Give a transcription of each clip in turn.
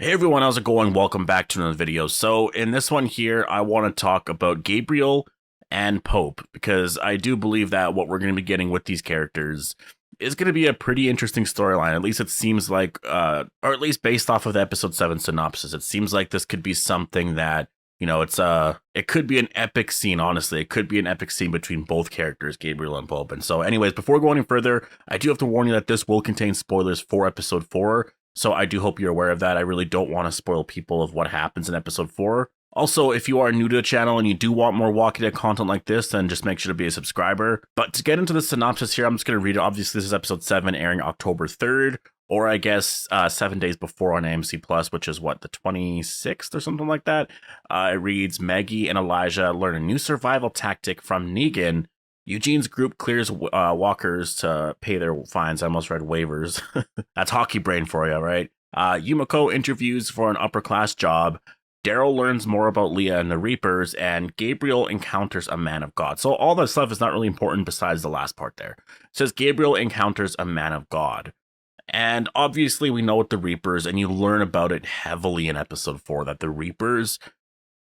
Hey everyone, how's it going? Welcome back to another video. So in this one here, I want to talk about Gabriel and Pope, because I do believe that what we're going to be getting with these characters is going to be a pretty interesting storyline. At least it seems like, or at least based off of the episode 7 synopsis, it seems like this could be something that, it could be an epic scene, honestly. It could be an epic scene between both characters, Gabriel and Pope. And so anyways, before going any further, I do have to warn you that this will contain spoilers for episode 4. So I do hope you're aware of that. I really don't want to spoil people of what happens in episode 4. Also, if you are new to the channel and you do want more Walking Dead content like this, then just make sure to be a subscriber. But to get into the synopsis here, I'm just going to read it. Obviously, this is episode 7 airing October 3rd, or I guess 7 days before on AMC Plus, which is what, the 26th or something like that? It reads, Maggie and Elijah learn a new survival tactic from Negan. Eugene's group clears walkers to pay their fines. I almost read waivers. That's hockey brain for you, right? Yumiko interviews for an upper-class job. Daryl learns more about Leah and the Reapers, and Gabriel encounters a man of God. So all that stuff is not really important besides the last part there. It says Gabriel encounters a man of God. And obviously we know what the Reapers, and you learn about it heavily in episode 4, that the Reapers,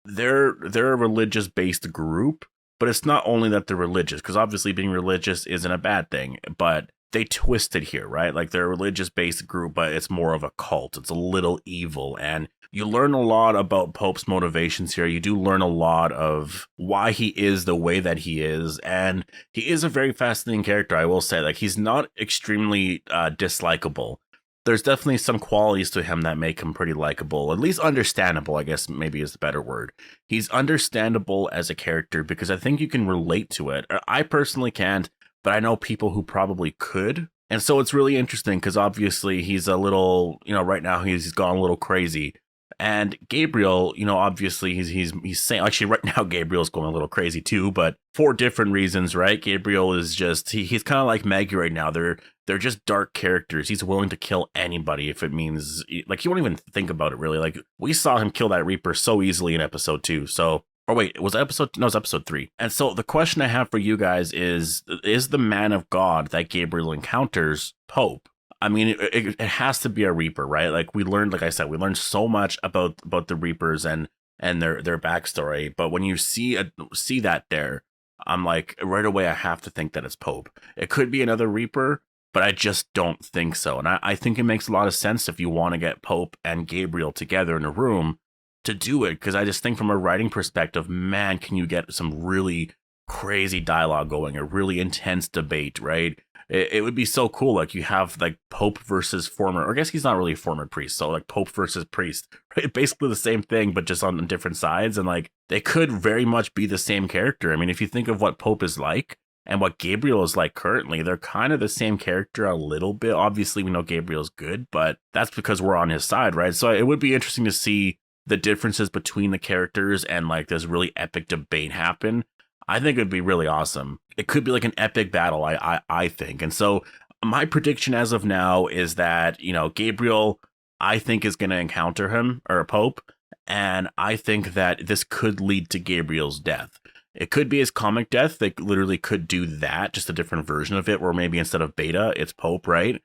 they're a religious-based group. But it's not only that they're religious, because obviously being religious isn't a bad thing, but they twist it here, right? Like they're a religious-based group, but it's more of a cult. It's a little evil, and you learn a lot about Pope's motivations here. You do learn a lot of why he is the way that he is, and he is a very fascinating character, I will say. Like, he's not extremely dislikable. There's definitely some qualities to him that make him pretty likable, at least understandable, I guess maybe is the better word. He's understandable as a character because I think you can relate to it. I personally can't, but I know people who probably could. And so it's really interesting because obviously he's a little, right now he's gone a little crazy. And Gabriel, obviously he's saying, actually right now Gabriel's going a little crazy too, but for different reasons, right? Gabriel is just, he's kind of like Maggie right now. They're just dark characters. He's willing to kill anybody if it means, like, he won't even think about it really. Like, we saw him kill that Reaper so easily in episode 2. So, or wait, was that episode? No, it was episode 3. And so the question I have for you guys is the man of God that Gabriel encounters Pope? I mean, it has to be a Reaper, right? Like, we learned, like I said, we learned so much about the Reapers and their backstory. But when you see that there, I'm like, right away, I have to think that it's Pope. It could be another Reaper, but I just don't think so. And I think it makes a lot of sense if you want to get Pope and Gabriel together in a room to do it. Because I just think from a writing perspective, man, can you get some really crazy dialogue going, a really intense debate, right? It would be so cool. Like, you have like Pope versus former, or I guess he's not really a former priest. So like Pope versus priest, right? Basically the same thing, but just on different sides. And like, they could very much be the same character. I mean, if you think of what Pope is like and what Gabriel is like currently, they're kind of the same character a little bit. Obviously, we know Gabriel's good, but that's because we're on his side, right? So it would be interesting to see the differences between the characters and like this really epic debate happen. I think it'd be really awesome. It could be like an epic battle, I think. And so my prediction as of now is that, Gabriel, I think, is going to encounter him, or Pope, and I think that this could lead to Gabriel's death. It could be his comic death. They literally could do that, just a different version of it, where maybe instead of Beta, it's Pope, right?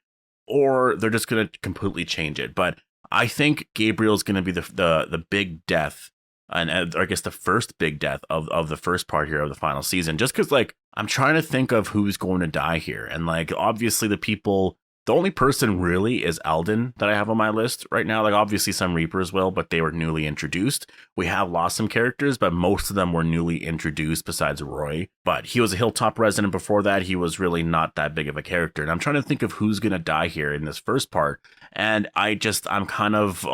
Or they're just going to completely change it. But I think Gabriel's going to be the big death, and I guess the first big death of the first part here of the final season, just because, like, I'm trying to think of who's going to die here. And like, obviously the only person really is Alden that I have on my list right now. Like, obviously some Reapers will, but they were newly introduced. We have lost some characters, but most of them were newly introduced besides Roy. But he was a Hilltop resident before that. He was really not that big of a character. And I'm trying to think of who's going to die here in this first part. And I'm kind of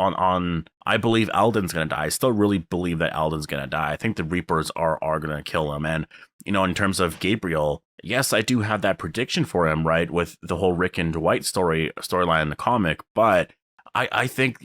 I believe Alden's going to die. I still really believe that Alden's going to die. I think the Reapers are going to kill him. And, in terms of Gabriel, yes, I do have that prediction for him, right? With the whole Rick and Dwight storyline in the comic. But I think,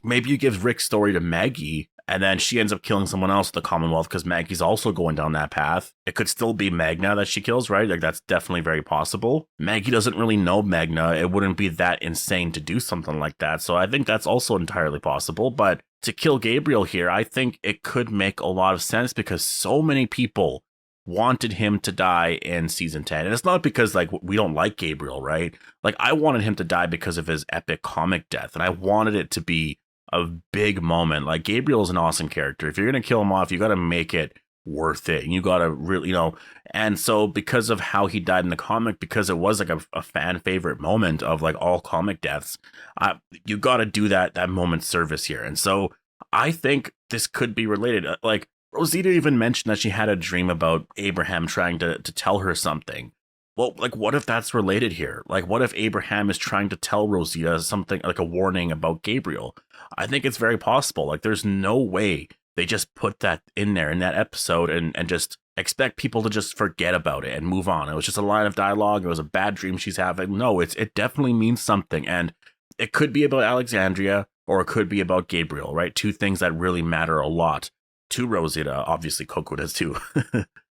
maybe you give Rick's story to Maggie, and then she ends up killing someone else at the Commonwealth because Maggie's also going down that path. It could still be Magna that she kills, right? Like, that's definitely very possible. Maggie doesn't really know Magna. It wouldn't be that insane to do something like that. So I think that's also entirely possible. But to kill Gabriel here, I think it could make a lot of sense because so many people wanted him to die in season 10. And it's not because, like, we don't like Gabriel, right? Like, I wanted him to die because of his epic comic death, and I wanted it to be a big moment. Like, Gabriel's an awesome character. If you're going to kill him off, you got to make it worth it. And you got to really, and so because of how he died in the comic, because it was like a fan favorite moment of like all comic deaths, you got to do that moment service here. And so I think this could be related. Like, Rosita even mentioned that she had a dream about Abraham trying to tell her something. Well, like, what if that's related here? Like, what if Abraham is trying to tell Rosita something, like a warning about Gabriel? I think it's very possible. Like, there's no way they just put that in there in that episode and just expect people to just forget about it and move on. It was just a line of dialogue. It was a bad dream she's having. No, it definitely means something. And it could be about Alexandria, or it could be about Gabriel, right? Two things that really matter a lot to Rosita. Obviously, Coco does too.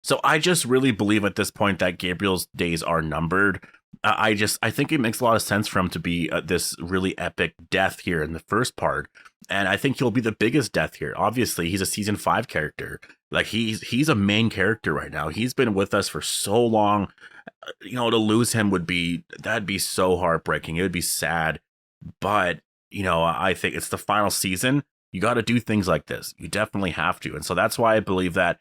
So I just really believe at this point that Gabriel's days are numbered. I think it makes a lot of sense for him to be this really epic death here in the first part. And I think he'll be the biggest death here. Obviously, he's a season 5 character. Like, he's a main character right now. He's been with us for so long. To lose him that'd be so heartbreaking. It would be sad. But, I think it's the final season. You got to do things like this. You definitely have to. And so that's why I believe that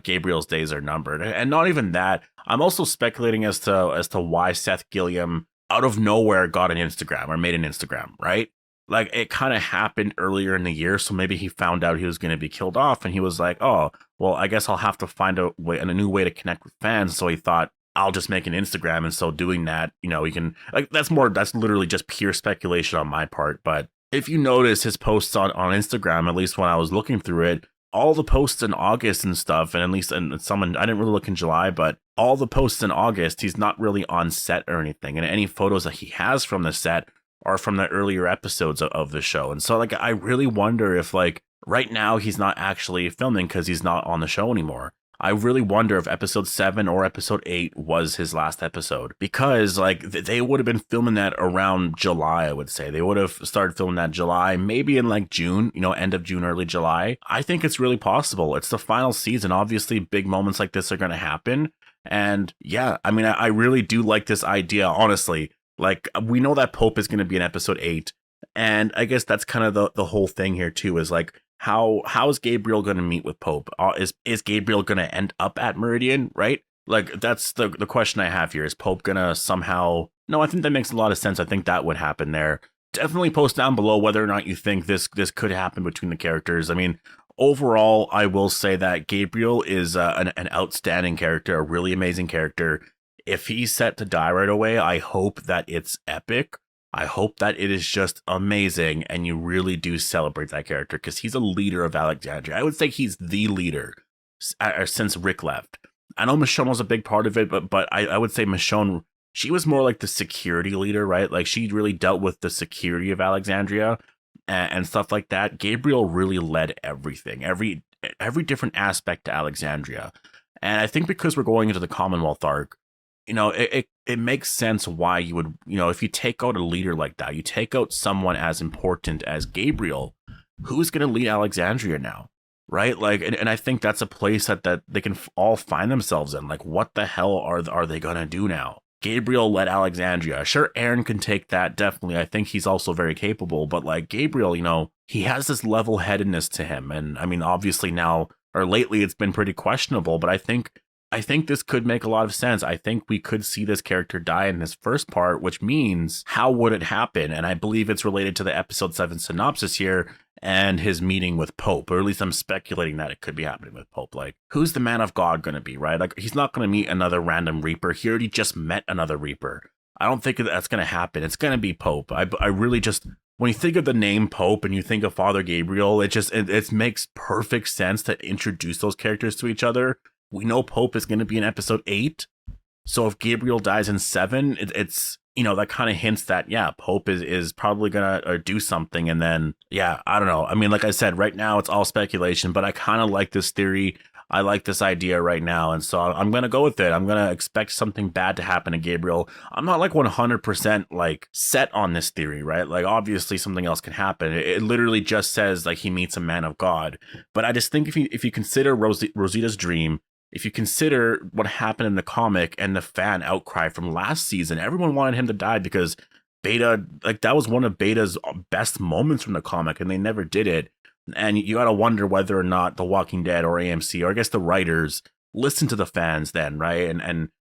Gabriel's days are numbered. And not even that, I'm also speculating as to why Seth Gilliam out of nowhere got an Instagram or made an Instagram, right? Like, it kind of happened earlier in the year, so maybe he found out he was going to be killed off, and he was like, oh, well, I guess I'll have to find a new way to connect with fans. So he thought, I'll just make an Instagram. And so doing that, he can, like, that's literally just pure speculation on my part. But if you notice his posts on Instagram, at least when I was looking through it, all the posts in August and stuff, and at least in someone, I didn't really look in July, but all the posts in August, he's not really on set or anything. And any photos that he has from the set are from the earlier episodes of the show. And so, like, I really wonder if, like, right now he's not actually filming because he's not on the show anymore. I really wonder if episode 7 or episode 8 was his last episode, because like they would have been filming that around July. I would say they would have started filming that July, maybe in like June, end of June, early July. I think it's really possible. It's the final season. Obviously, big moments like this are going to happen. And yeah, I mean, I really do like this idea, honestly. Like, we know that Pope is going to be in episode 8. And I guess that's kind of the whole thing here too, is like, how is Gabriel going to meet with Pope? Is Gabriel going to end up at Meridian, right? Like, that's the question I have here. Is Pope going to somehow... No, I think that makes a lot of sense. I think that would happen there. Definitely post down below whether or not you think this could happen between the characters. I mean, overall, I will say that Gabriel is an outstanding character, a really amazing character. If he's set to die right away, I hope that it's epic. I hope that it is just amazing and you really do celebrate that character, because he's a leader of Alexandria. I would say he's the leader since Rick left. I know Michonne was a big part of it, but I would say Michonne, she was more like the security leader, right? Like, she really dealt with the security of Alexandria and stuff like that. Gabriel really led everything, every different aspect to Alexandria. And I think because we're going into the Commonwealth arc, it makes sense why you would, if you take out a leader like that, you take out someone as important as Gabriel, who's going to lead Alexandria now, right? Like, and I think that's a place that they can all find themselves in. Like, what the hell are they going to do now? Gabriel led Alexandria. Sure, Aaron can take that, definitely. I think he's also very capable, but like, Gabriel, he has this level-headedness to him. And I mean, obviously now, or lately, it's been pretty questionable, but I think this could make a lot of sense. I think we could see this character die in this first part, which means how would it happen? And I believe it's related to the episode 7 synopsis here and his meeting with Pope, or at least I'm speculating that it could be happening with Pope. Like, who's the man of God going to be, right? Like, he's not going to meet another random Reaper. He already just met another Reaper. I don't think that's going to happen. It's going to be Pope. I really just... When you think of the name Pope and you think of Father Gabriel, it makes perfect sense to introduce those characters to each other. We know Pope is going to be in episode 8. So if Gabriel dies in 7, it's that kind of hints that, yeah, Pope is probably going to do something. And then, yeah, I don't know. I mean, like I said, right now it's all speculation, but I kind of like this theory. I like this idea right now. And so I'm going to go with it. I'm going to expect something bad to happen to Gabriel. I'm not like 100% like set on this theory, right? Like, obviously something else can happen. It literally just says like he meets a man of God. But I just think if you consider Rosita's dream, if you consider what happened in the comic and the fan outcry from last season, everyone wanted him to die because Beta, like that was one of Beta's best moments from the comic, and they never did it. And you gotta wonder whether or not The Walking Dead or AMC, or I guess the writers, listened to the fans then, right?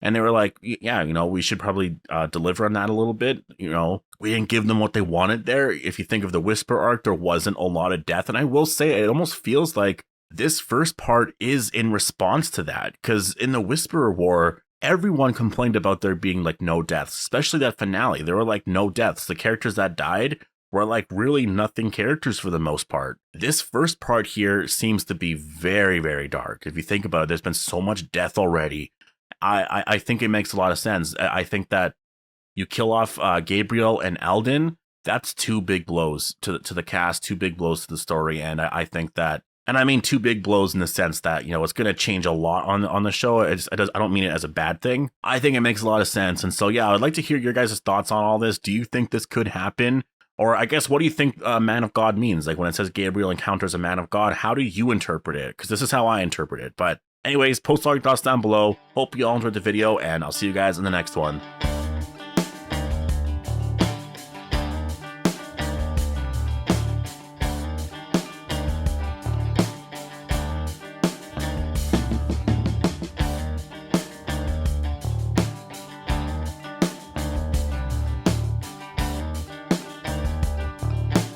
And they were like, yeah, you know, we should probably deliver on that a little bit. You know, we didn't give them what they wanted there. If you think of the Whisper arc, there wasn't a lot of death. And I will say, it almost feels like this first part is in response to that. Because in the Whisperer War, everyone complained about there being like no deaths, especially that finale. There were like no deaths. The characters that died were like really nothing characters for the most part. This first part here seems to be very, very dark. If you think about it, there's been so much death already. I think it makes a lot of sense. I think that you kill off Gabriel and Alden. That's two big blows to the cast, two big blows to the story. And I think that, and I mean two big blows in the sense that, you know, it's going to change a lot on the show. I don't mean it as a bad thing. I think it makes a lot of sense. And so, yeah, I'd like to hear your guys' thoughts on all this. Do you think this could happen? Or I guess, what do you think man of God means? Like when it says Gabriel encounters a man of God, how do you interpret it? Because this is how I interpret it. But anyways, post all your thoughts down below. Hope you all enjoyed the video, and I'll see you guys in the next one.